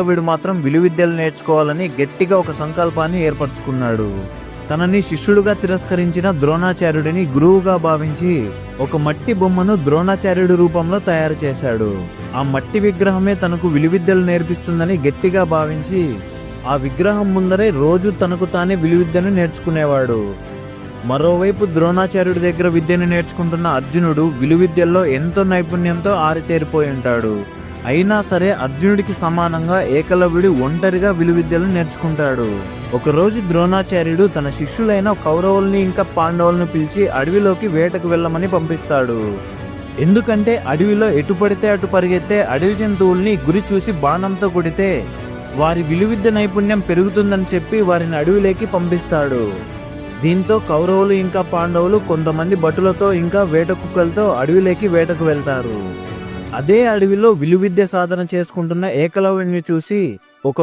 వీడు మాత్రం విలువిద్యలు నేర్చుకోవాలని గట్టిగా ఒక సంకల్పాన్ని ఏర్పరచుకున్నాడు. తనని శిష్యుడుగా తిరస్కరించిన ద్రోణాచార్యుడిని గురువుగా భావించి ఒక మట్టి బొమ్మను ద్రోణాచార్యుడి రూపంలో తయారు చేశాడు. ఆ మట్టి విగ్రహమే తనకు విలువిద్యలు నేర్పిస్తుందని గట్టిగా భావించి ఆ విగ్రహం ముందరే రోజు తనకు తానే విలువిద్యను నేర్చుకునేవాడు. మరోవైపు ద్రోణాచార్యుడి దగ్గర విద్యను నేర్చుకుంటున్న అర్జునుడు విలువిద్యల్లో ఎంతో నైపుణ్యంతో ఆరితేరిపోయి ఉంటాడు. అయినా సరే అర్జునుడికి సమానంగా ఏకలవ్యుడు ఒంటరిగా విలువిద్యలు నేర్చుకుంటాడు. ఒకరోజు ద్రోణాచార్యుడు తన శిష్యులైన కౌరవుల్ని ఇంకా పాండవులను పిలిచి అడవిలోకి వేటకు వెళ్ళమని పంపిస్తాడు. ఎందుకంటే అడవిలో ఎటు పడితే అటు పరిగెత్తే అడవి జంతువుల్ని గురి చూసి బాణంతో కొడితే వారి విలువిద్య నైపుణ్యం పెరుగుతుందని చెప్పి వారిని అడవిలోకి పంపిస్తాడు. దీంతో కౌరవులు ఇంకా పాండవులు కొంతమంది భటులతో ఇంకా వేట కుక్కలతో అడవిలోకి వేటకు వెళ్తారు. అదే అడవిలో విలువిద్య సాధన చేసుకుంటున్న ఏకలవ్యుడిని చూసి ఒక